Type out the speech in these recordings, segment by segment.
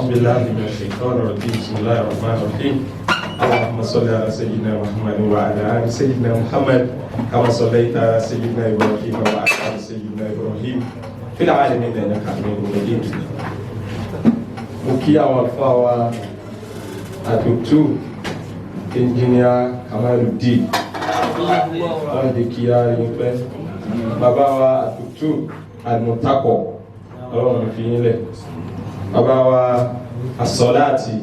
أعوذ بالله من الشيطان الرجيم بسم الله الرحمن الرحيم اللهم صل على سيدنا محمد وعلى آل سيدنا محمد كما صليت على سيدنا إبراهيم وعلى آل سيدنا إبراهيم في العالمين إنك حميد مجيد. Mukia Walfawa Atutu Engineer Kamaluddin on the Kia Influence Babawa Atutu Almutako Ọlọ́run fi yín lẹ̀ Babawa Asolati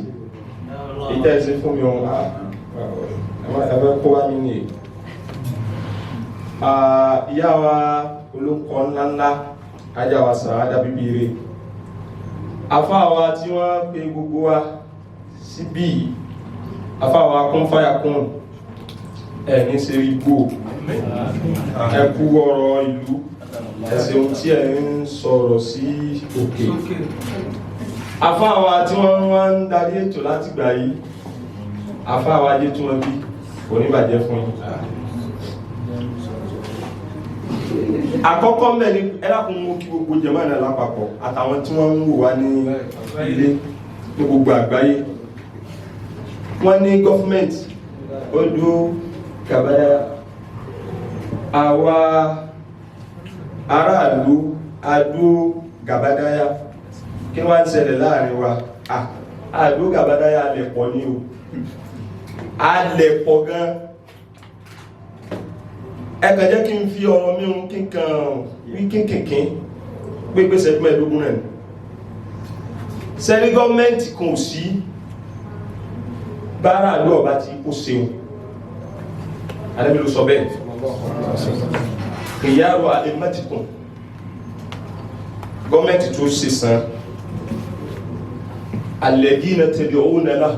ìtẹ́ ìsìn fún mi ohun ẹgbẹ́ kó wá mi ní ìyá wa olóńkọ ńláńlá ajáwa Sàádà Bíbírè afáwa tí wọ́n pe gbogbo wa síbí afáwa kún fáyà kún ẹni ṣe rí gbò ẹkú ọ̀rọ̀ ìlú ẹsẹ̀ ohun tí ẹ ń sọ̀rọ̀ sí òkè afáwa tí wọ́n wá ń darí ètò láti gbà yìí afáwa ayé tí wọ́n bí oníbàjẹ́ fún yín àkọ́kọ́ mẹ́rin ẹlákùn mú kí gbogbo jẹmọ́ ìrìnà lápapọ̀ àtàwọn tí wọ́n ń wò wá ní ilé ní gbogbo àgbáyé wọ́n ní gọ́fúmẹ́ntì odò Gàbádá àwa aráàlú adó Gàbádáyà kí wọ́n ń ṣẹlẹ̀ láàrin wa adó Gàbádáyà alẹ̀pọ̀ ní o alẹ̀pọ̀ gan ẹ̀kà jẹ́ kí n fi ọ̀rọ̀ mírun kínkínkín pépé sẹ́gbẹ̀ẹ́dógún rẹ̀ sẹ́rí gọ́ọ̀mẹ́ntì kan sí bára ló ọba tí ó seun alẹ́bí ló sọ bẹ́ẹ̀ ìyàrò alẹ́mẹ́tìkùn gọ́ọ̀mẹ́ntì tó ṣe san alẹ́dínà tẹ̀lé owó nẹ́lá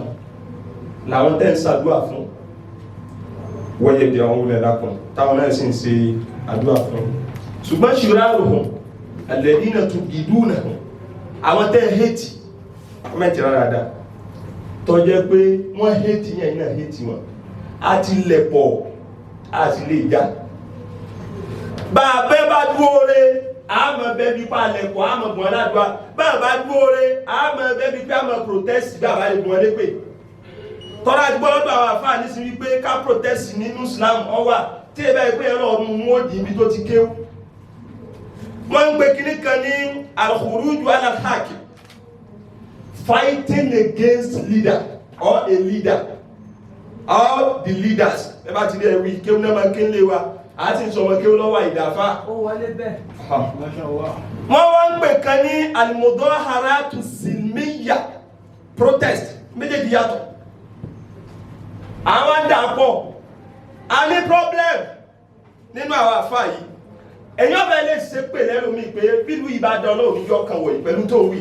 làwọn tẹ́ ń ṣàdúrà fún wọ́yẹ̀ bí àwọn olè lápùn táwọn náà sì ń ṣe àdúrà fún ṣùgbọ́n ṣìráàrù hùn alladhina tubghiduna hùn àwọn tẹ́ hẹ́tì mẹ́tì rárá tó jẹ́ pé wọ́n hẹ́tì yẹn náà hẹ́tì wọn a ti lẹ̀pọ̀ a sì lè já bá bẹ́ bá dúó rẹ̀ àmọ́ bẹ́bí pa lẹ̀pọ̀ àmọ́ bùn aládùá bá dúó rẹ̀ àmọ́ bẹ́bí pé àmọ́ protest bá bá lè bùn ọlẹ́pẹ̀ tọ́lá ti gbọ́dọ̀ àwọn àfáà ní sí wípé ká protest nínú Islam ọwà tí ẹbẹ́ ìpé ẹ̀rọ ọmọ wọn dì ibi tó ti kéwú wọ́n ń pè kíní kan ní al-khuruju ala al-haq fighting against leader or a leader or the leaders ẹbá ti rí ẹ̀wí kéwú náà máa ké lé wa àti ìṣọ̀mọ̀ kéwú lọ́wọ́ ìdáfà wọ́n wọ́n ń pè kan ní al-mudaharatu silmiyya protest méjèèjì yàtọ̀ àwọn dàpọ̀ a ní problem nínú àwọn àfá yìí èyí ọ̀bẹ̀ lè ṣe pè lẹ́rù mi pé bílú Ìbàdàn náà níjọ́ kan wọ̀nyí pẹ̀lú tó wí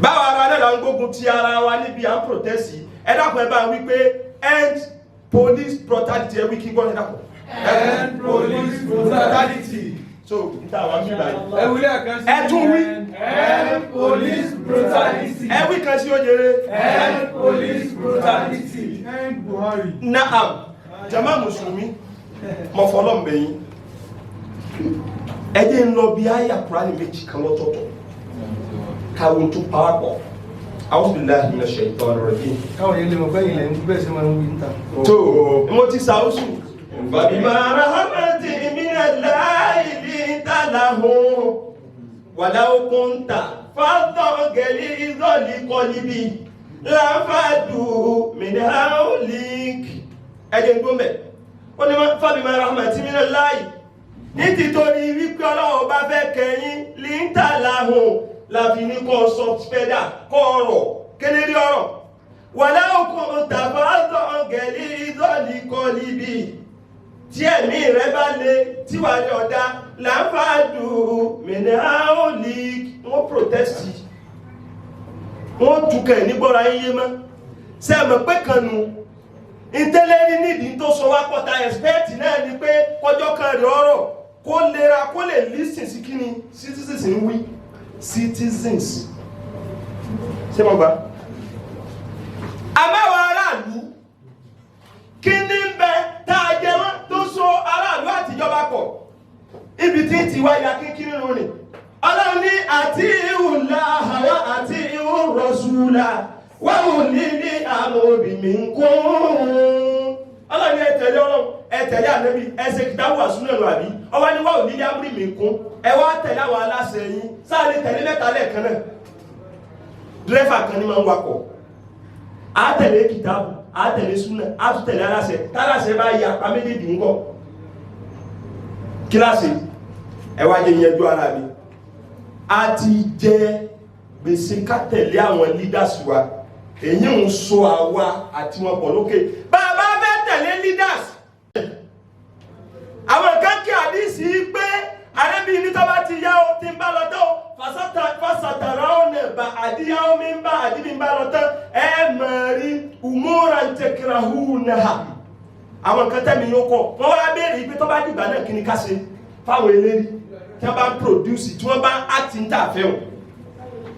báwa ara náà ń gbógun ti ara wa níbi à ń protest ẹ dákun ẹ bá wí pé end police brutality ẹ wí kí gbọ́n ẹ dákun end police brutality so níta àwọn bí báyìí ẹ tún wí end police brutality ẹ wí kan sí ojere end police brutality end Buhari naam jama mùsùlùmí mọ̀fọ́lọ́m̀bẹ̀yìn ẹjẹ́ ń lọ bí ayà Kùránì méjì kan lọ́tọ̀ọ̀tọ̀ káwọn tó pàápọ̀ A'udhu billahi minash shaitanir rajim káwọn yẹn lè mọ̀ bẹ́yìn lẹ́yìn bẹ́ẹ̀ sí máa ń wí ń ta tó mo ti sàúsù fabima rahmatin minallahi linta lahum walau kunta faddan ghalizal qalbi lanfaddu min hawlik ẹjẹ́ ń gbọ́mẹ̀ ó ní fabima rahmatin minallahi ní títorí wípé Ọlọ́run bá fẹ́ kẹyìn linta lahum láfi ní kọ́ sọ spẹ́dà kọ́ ọ̀rọ̀ kélérí ọ̀rọ̀ walau kunta faddan ghalizal qalbi tí ẹ̀mí rẹ̀ bá lé tí wà ní ọ̀dá lanfaddu min hawlik wọ́n protesti wọ́n túnkẹ̀ nígbọ́ra yíyé mọ́ sẹ́mọ̀ pé kanu ìtẹ́lẹ́rí nídìí tó sọ wá pọ̀ta ẹ̀spẹ́ẹ̀tì náà ni pé kọjọ́ kan rí ọ̀rọ̀ kó lera kó lè lísìn sí kí ni citizens ń wí citizens ṣe mọ́ gbá àmẹ́wàá aráàlú kí ní bẹ táa jẹ wọ́n tó so aráàlú àtijọba pọ̀ ibi tí ti wá ya kíkiri rúrin Ọlọ́run ní àti ìhùlá àwọ́ rasula wa ulil amri minkum. Allah ni ẹ tẹ̀lé Ọlọ́run, ẹ tẹ̀lé Ànábì, ẹ ṣe kitabu wa sunna lo àbí. Ó wá ní wa ulil amri minkum. Ẹ wá tẹ̀lé àwọn aláṣẹ yín. Sá lè tẹ̀lé mẹ́ta lẹ́ẹ̀kan náà. Driver kan ni máa ń wakọ̀. A tẹ̀lé kitabu, a tẹ̀lé sunna, a tún tẹ̀lé aláṣẹ. Táláṣẹ bá yà pa méjèèjì ńkọ́. Kíláàsì ẹ wá jẹ́ yẹn jú ara mi. A ti jẹ gbèsè ká tẹ̀lé àwọn leaders wa. Èyí ń so àwa àti wọn pọ̀ lókè. Bàbá fẹ́ tẹ̀lé leaders. Àwọn kan kí àdísì pé Ànábì ní tó bá ti yá o tí ń bá lọ tán fásatàrà ọ̀nà bá àdíyá omi ń bá àdíbí ń bá lọ tán ẹ mọ̀ rí umuran takrahunaha. Àwọn kan tẹ́mi yóò kọ̀ wọ́n wá béèrè pé tó bá dìgbà náà kí ni ká ṣe fáwọn eléri tí wọ́n bá ń produce tí wọ́n bá ń act ní tàfẹ́ o.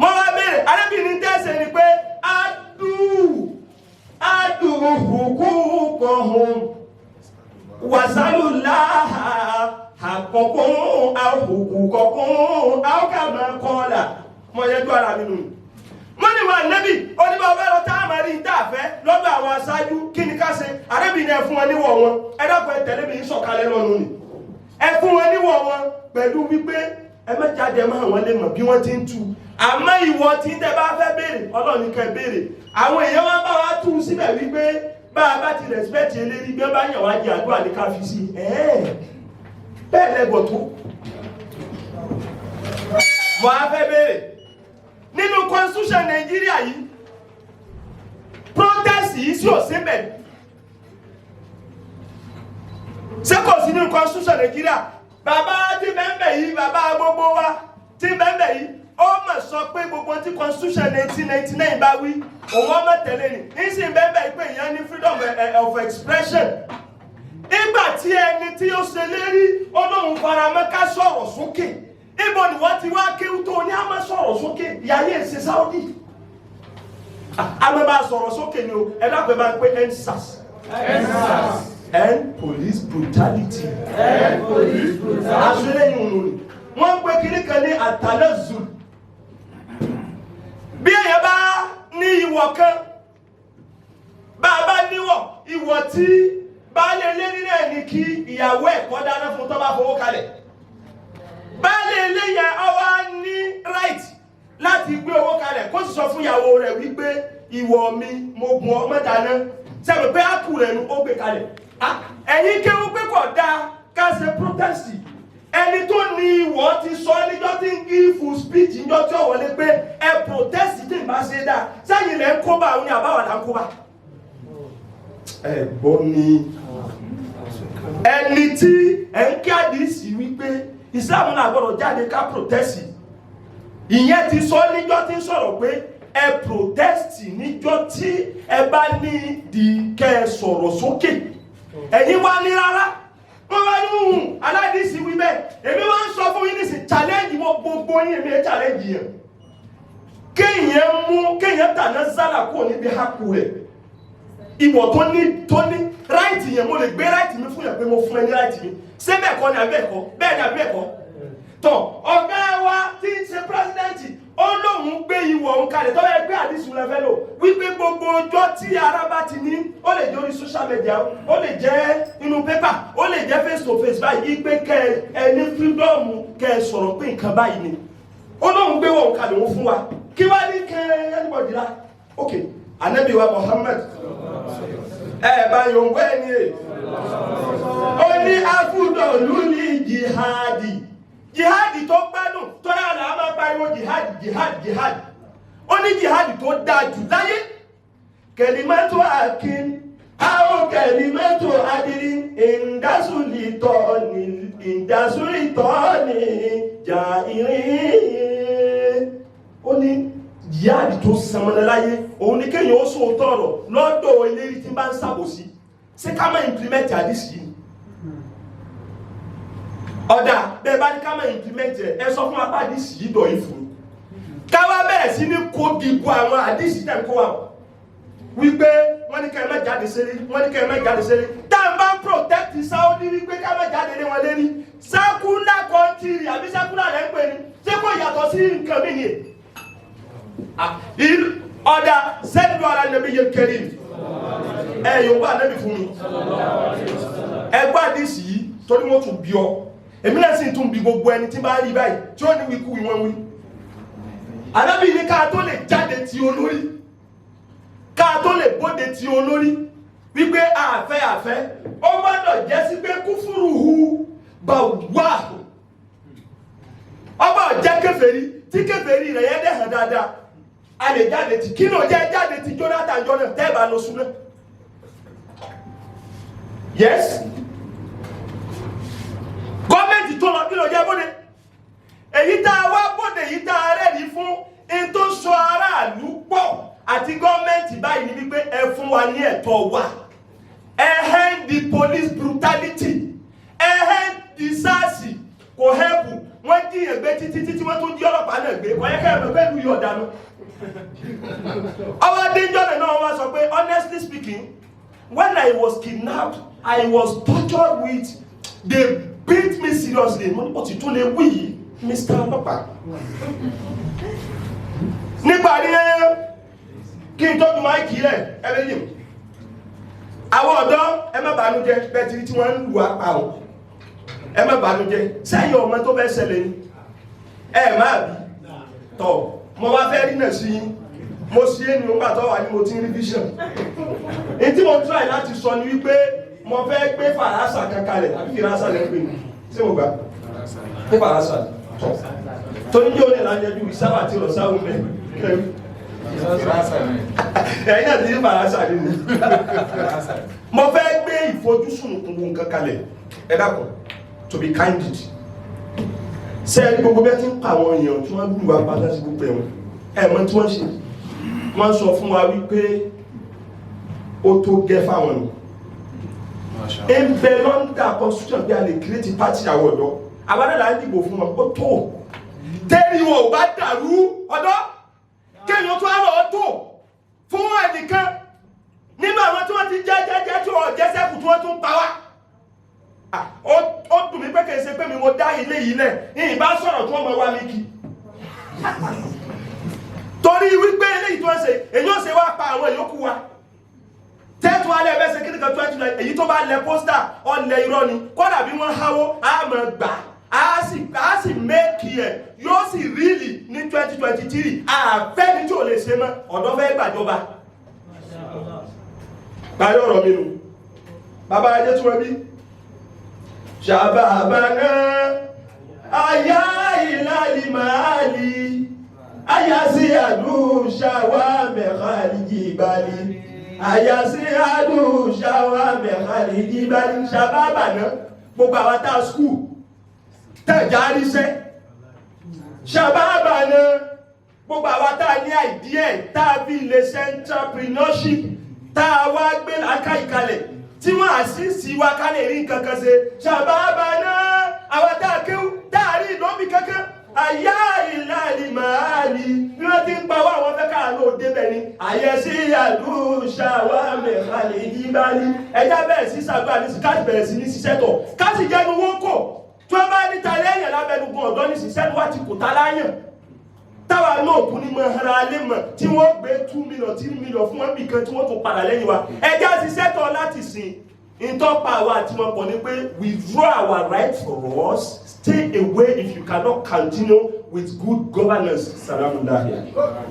Wọ́n wá béèrè Ànábì ní tẹ́sẹ̀ ni pé adu hukukuhum wasalulaha hakokun ahukukokun aukama kola. Mo yẹ ju ara mi nù. Mo ní wa Ànábì oníbà ọba lọ tá a máa rí tàfẹ́ lọ́dọ̀ àwọn aṣáájú kí ni ká ṣe. Ànábì ní ẹ fún wọn níwọ̀ wọn. Ẹ dákun ẹ tẹ̀lé mi ń sọ̀kalẹ̀ lọ́nu ni. Ẹ fún wọn níwọ̀ wọn pẹ̀lú wípé ẹ má jáde máa wọn lè mọ̀ bí wọ́n ti ń tú. Àmọ́ ìwọ tí tẹ́ bá fẹ́ béèrè Ọlọ́run ní kẹ́ béèrè. Àwọn èèyàn wá bá wa tú síbẹ̀ wípé bá a bá ti respect eléri bí wọ́n bá yàn wá jẹ àdúrà ní ká fi sí. Bẹ́ẹ̀ lẹ́gbọ̀ tó. Mo á fẹ́ béèrè nínú constitution Nàìjíríà yìí protest yìí sí òsínbẹ̀. Ṣé kò sí nínú constitution Nàìjíríà? Bàbá tí bẹ́ẹ̀ yìí bàbá gbogbo wa tí bẹ́ẹ̀ yìí ó mọ̀ sọ pé gbogbo tí constitution 1999 bá wí òun ọmọ tẹ̀lé ni ìsìn bẹ́ẹ̀ pé èèyàn ní freedom of expression. Nígbà tí ẹni tí ó ṣe lérí Ọlọ́run faramọ́ ká sọ̀rọ̀ sókè ibo ni wọ́n ti wá kéwú tó ní a máa sọ̀rọ̀ sókè ìyáyé ìṣe Saudi. A máa bá sọ̀rọ̀ sókè ni o ẹ dápẹ́ bá ń pé EndSARS. End police brutality. End police brutality. Àṣírí yìí ń lò ní. Wọ́n pè kíní kan ní àtàlẹ́zù. Bí èèyàn bá ní ìwọ̀ kan, bá a bá níwọ̀, ìwọ̀ tí baálé ilé nílẹ̀ ní kí ìyàwó ẹ̀kọ́ dáná fún tó bá fowó kalẹ̀. Baálé ilé yẹn ó wá ní right láti gbé owó kalẹ̀ kó sì sọ fún ìyàwó rẹ̀ wípé ìwọ̀ mi mo bùn ọ mẹ́dáná. Sẹ́mi pé ápù rẹ̀ nu ó gbé kalẹ̀. Ẹ̀yin kéwú pé kò dáa ká ṣe protest. Ẹni tó ní ìwọ ti sọ níjọ́ tí ń give speech níjọ́ tí ó wọlé pé ẹ protest tí ń bá ṣe dáa sẹ́yìn lẹ́ ń kóbá òun ní àbáwọ̀dá ń kóbá. Ẹ̀gbọ́n ni ẹni tí ẹ̀ ń kí àdìsí wípé ìsìlámù náà gbọ́dọ̀ jáde ká protest. Ìyẹn ti sọ níjọ́ tí ń sọ̀rọ̀ pé ẹ protest níjọ́ tí ẹ bá ní di kẹ́ ẹ sọ̀rọ̀ sókè. Ẹ̀yin wá ní rárá. Wọ́n wá ní aládìsí wí bẹ́ẹ̀. Èmi wá ń sọ fún yín nísìn challenge mo gbogbo yín èmi challenge yẹn. Kéèyàn tàná zálà kúrò níbi hákù rẹ̀. Ìwọ̀ tó ní right yẹn mo lè gbé right mi fún yẹn pé mo fún ẹ ní right mi. Ṣé bẹ́ẹ̀ kọ́ ni àbí ẹ̀kọ́? Bẹ́ẹ̀ ni àbí ẹ̀kọ́? Tọ́ ọ̀gá wa tí ń ṣe president ó lóun gbé ìwọ̀ òun kalẹ̀ tó bá gbé àdìsí rẹ̀ fẹ́ lò wípé gbogbo ọjọ́ tí ara bá ti ní ó lè jẹ́ orí social media ó lè jẹ́ inú paper ó lè jẹ́ face to face báyìí pé kẹ́ ẹ ní freedom kẹ́ ẹ sọ̀rọ̀ pé nǹkan báyìí ni ó lóun gbé ìwọ̀ òun kalẹ̀ òun fún wa kí wá ní kẹ́ anybody la ok Ànábì wa Muhammad bá yòǹgbọ́ ẹ̀ ní ẹ̀ ó ní afúdọ̀lù ní jihadi tó gbádùn tó yà náà máa pariwo jihadi ó ní jihadi tó dáa jù láyé kẹlímẹ́tò àkín àwọn kẹlímẹ́tò adìrí ìdásúlítọ́ ní jà ìrìn ó ní jihadi tó sẹmọ́lẹ́ láyé òun ní kéèyàn ó sọ tọrọ lọ́dọ̀ eléyìí tí bá ń ṣàbòsí ṣé ká máa implement àdìsí yìí ọ̀dà bẹ́ẹ̀ bá ní ká máa implement rẹ̀ ẹ sọ fún apá àdìsí yìí dọ̀ yìí fún káwá bẹ̀rẹ̀ sí ní kó dìbò àwọn àdìsí tẹ̀ kó wa wípé wọ́n ní ká ẹ má jáde sẹ́lẹ̀ wọ́n ní ká ẹ má jáde sẹ́lẹ̀ tá à ń bá ń protect Saudi wípé ká má jáde lé wọn lérí sákúlà kọ́ńtìrì àbí sákúlà rẹ̀ ń pè ní ṣé kò yàtọ̀ sí nǹkan mí ni ọ̀dà sẹ́dùn ara nàbí yẹn kẹrin yóò bá nàbí fún mi ẹgbẹ́ àdìsí yìí torí wọ́n tún bí ọ èmi náà sì tún bí gbogbo ẹni tí bá rí báyìí tí ó ní wíkú ìwọ̀n wí ànábì ní ká tó lè jáde ti olórí ká tó lè bóde ti olórí wípé àfẹ́ ó gbọ́dọ̀ jẹ́ sí pé kúfúrú hu bà wá ọba ọ̀jẹ́ kèfèrí tí kèfèrí rẹ̀ yẹ́ dẹ̀ hàn dáadáa a lè jáde tí kí ló jẹ́ jáde tí Jonathan jọ náà tẹ́ẹ̀bà lọ súnmọ́ yes gọ́ọ̀mẹ̀ntì tó lọ kí ló jẹ́ bóde èyí tá a wá bóde èyí tá a rẹ́ẹ̀rí fún in tó sọ aráàlú pọ̀ àti gọ́ọ̀mẹ̀ntì báyìí ní wípé ẹ fún wa ní ẹ̀tọ́ wa end the police brutality end the SARS kò help wọ́n jíyàn gbé títí wọ́n tún jí ọlọ́pàá náà gbé kọ̀yẹ́kẹ́ ẹ̀mọ̀ pẹ̀lú yọ̀ dànù ọwọ́ adéjọ́nà náà wọ́n sọ pé honestly speaking when I was kidnapped I was tortured with they beat me seriously mo ní kò tí tún lè wí yìí Mr. ọlọ́pàá nípa ní kí n tọ́jú máìkì rẹ̀ ẹlẹ́yìn àwọn ọ̀dọ́ ẹ má bànújẹ́ bẹ́ẹ̀ tí wọ́n ń lù apá wọn ẹ má bànújẹ́ sẹ́yìn ọmọ tó bẹ́ ṣẹlẹ̀ ní ẹ máa bí tọ́ mo wá fẹ́ rí náà sí mo sí ẹni ó gbà tọ́ wà ní mo ti rí vision èyí tí mo try láti sọ ní wípé mo fẹ́ gbé fàrásà kankalẹ̀ àbí fìrásà lẹ́gbẹ̀ẹ́ ní sí mo gbà gbé fàrásà tó ní yóò ní ìlànàjú ìsáwà tí ó sáwọ́ mẹ́ ẹ̀yìn àti ní fàrásà nínú mo fẹ́ gbé ìfojúsùn gbogbo kankalẹ̀ ẹ dákun to be candid ṣe ẹni gbogbo bẹ́ẹ̀ tí ń pa àwọn èèyàn tí wọ́n lù wá pa láti gbogbo ẹ̀wọ̀n ẹ̀mọ́ tí wọ́n ṣe wọ́n sọ fún wa wípé ó tó gẹ́ fáwọn nù ń bẹ lọ́ndà constitution bí a lè create party àwọn ọ̀dọ́ àwọn àdàlà ń dìbò fún wọn ó tó tẹ́lẹ̀ wọn ò bá dàrú ọ̀dọ́ kéèyàn tó àrọ̀ ó tó fún ẹnìkan nínú àwọn tí wọ́n ti jẹ́ tí wọ́n jẹ́ sẹ́kù tí wọ́n tún pa wá ó dùn mí pé kìí ṣe pé mi mo dá ilé yìí lẹ̀ ìyìn bá sọ̀rọ̀ tí wọ́n mọ̀ wá mi kí torí wípé eléyìí tó ń ṣe èyí ó ṣe wá pa àwọn ìyókù wa tẹ́tù alẹ́ ẹ̀bẹ́ ṣe kíníkan 29 èyí tó bá lẹ pósítà ọlẹ̀ irọ́ ni kọ́dà bí wọ́n háwó á mọ̀ gbà á sì mẹ́kì ẹ̀ yóò sì ríìlì ní 2023 àfẹ́ni tí ò lè ṣe mọ́ ọ̀dọ́ fẹ́ gbàjọba parí ọ̀rọ̀ mi nù bàbá ajé tí wọ́n bí ṣàbàbàná ayá ìlàlì màálì ayá sí àdúṣàwà mẹ́kàlì jìbálì ayá sí àdúṣàwà mẹ́kàlì jìbálì ṣàbàbàná gbogbo àwọn tá skúù tẹ̀já ríṣẹ́ ṣàbàbàná gbogbo àwọn tá ní àìdíẹ̀ tàbí iléeṣẹ́ entrepreneurship tàwà gbé láká ìkalẹ̀ tí wọ́n àṣìṣì wá ká lè rí nǹkan kan ṣe ṣàbábà náà àwọn tàkéwú táàrí ìlómi kankan àyá ìlàlì màálì bí wọ́n ti ń pa wá àwọn fẹ́ káàlù òde bẹ̀ ni àyẹ̀sí àdúṣàwà mẹ́kàlì ìdíbálì ẹjá bẹ̀rẹ̀ sí sàgbà ní káàsì bẹ̀rẹ̀ sí ní ṣiṣẹ́ tọ̀ káàsì jẹ́nu wọ́n kò tí wọ́n bá níta lẹ́yìn lábẹ́nugun ọ̀dọ́ ní ṣiṣẹ́ wá ti kò tá láyàn táwa náà kú ní mọ̀ ara alẹ́ mọ̀ tí wọ́n gbé 2 million 3 million fún wọn bí kan tí wọ́n tún padà lẹ́yìn wa ẹjá ṣiṣẹ́ tọ́ láti sìn ìtọ́pa wa àti wọn pọ̀ ní pé withdraw our right for us stay away if you cannot continue with good governance. Salaam alaikum.